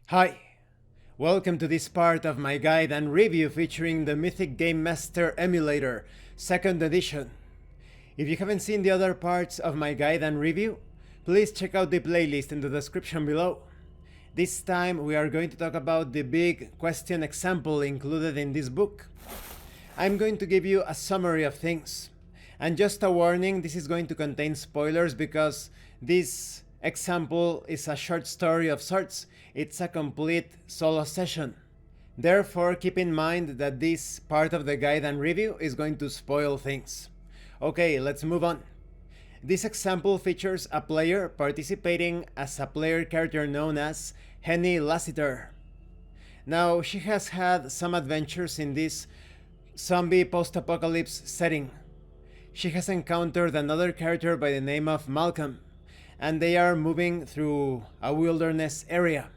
Hi, welcome to this part of my guide and review featuring the Mythic Game Master Emulator, 2nd edition. If you haven't seen the other parts of my guide and review, please check out the playlist in the description below. This time we are going to talk about the big question example included in this book. I'm going to give you a summary of things. And just a warning, this is going to contain spoilers because this example is a short story of sorts. It's a complete solo session. Therefore, keep in mind that this part of the guide and review is going to spoil things. Okay, let's move on. This example features a player participating as a player character known as Henny Lassiter. Now, she has had some adventures in this zombie post-apocalypse setting. She has encountered another character by the name of Malcolm, and they are moving through a wilderness area.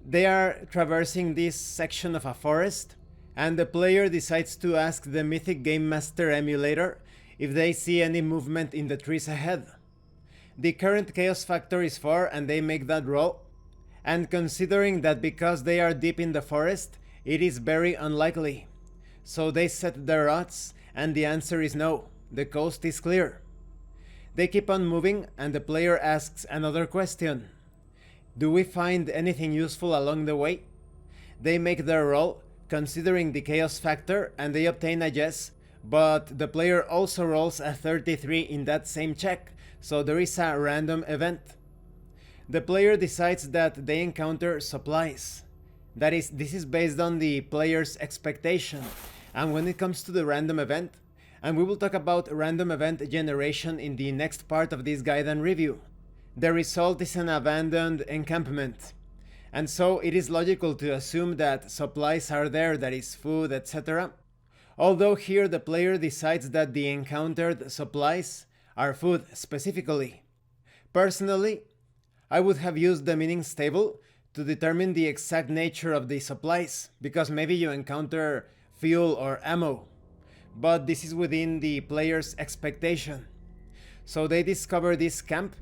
They are traversing this section of a forest, and the player decides to ask the Mythic Game Master Emulator if they see any movement in the trees ahead. The current chaos factor is 4 and they make that roll, and considering that because they are deep in the forest, it is very unlikely. So they set their odds, and the answer is no, the coast is clear. They keep on moving, and the player asks another question. Do we find anything useful along the way? They make their roll, considering the chaos factor, and they obtain a yes, but the player also rolls a 33 in that same check, so there is a random event. The player decides that they encounter supplies. That is, this is based on the player's expectation. And when it comes to the random event, and we will talk about random event generation in the next part of this guide and review, the result is an abandoned encampment. And so it is logical to assume that supplies are there, that is food, etc. Although here the player decides that the encountered supplies are food specifically. Personally, I would have used the meanings table to determine the exact nature of the supplies, because maybe you encounter fuel or ammo, but this is within the player's expectation. So they discover this camp,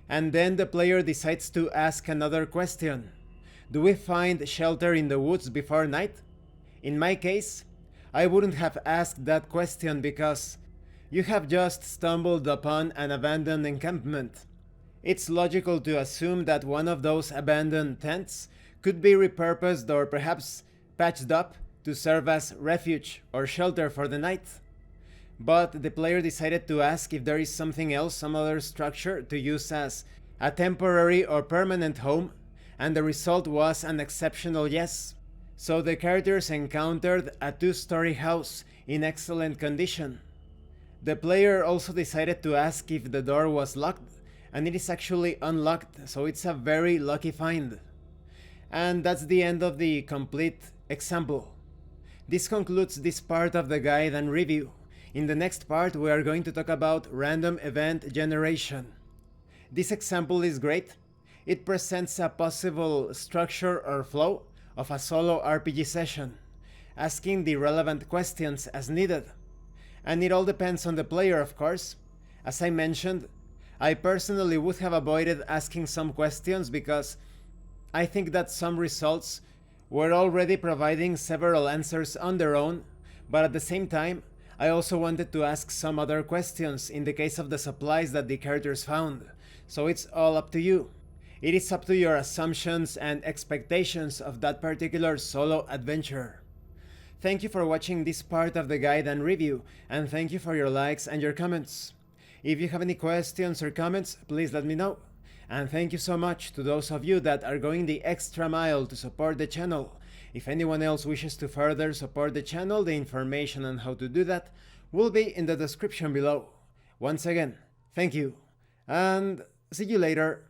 and then the player decides to ask another question. Do we find shelter in the woods before night? In my case, I wouldn't have asked that question because you have just stumbled upon an abandoned encampment. It's logical to assume that one of those abandoned tents could be repurposed or perhaps patched up to serve as refuge or shelter for the night. But the player decided to ask if there is something else, some other structure to use as a temporary or permanent home, and the result was an exceptional yes. So the characters encountered a 2-story house in excellent condition. The player also decided to ask if the door was locked, and it is actually unlocked, so it's a very lucky find. And that's the end of the complete example. This concludes this part of the guide and review. In the next part, we are going to talk about random event generation. This example is great. It presents a possible structure or flow of a solo RPG session, asking the relevant questions as needed. And it all depends on the player, of course. As I mentioned, I personally would have avoided asking some questions because I think that some results were already providing several answers on their own, but at the same time, I also wanted to ask some other questions in the case of the supplies that the characters found, so it's all up to you. It is up to your assumptions and expectations of that particular solo adventure. Thank you for watching this part of the guide and review, and thank you for your likes and your comments. If you have any questions or comments, please let me know. And thank you so much to those of you that are going the extra mile to support the channel. If anyone else wishes to further support the channel, the information on how to do that will be in the description below. Once again, thank you, and see you later.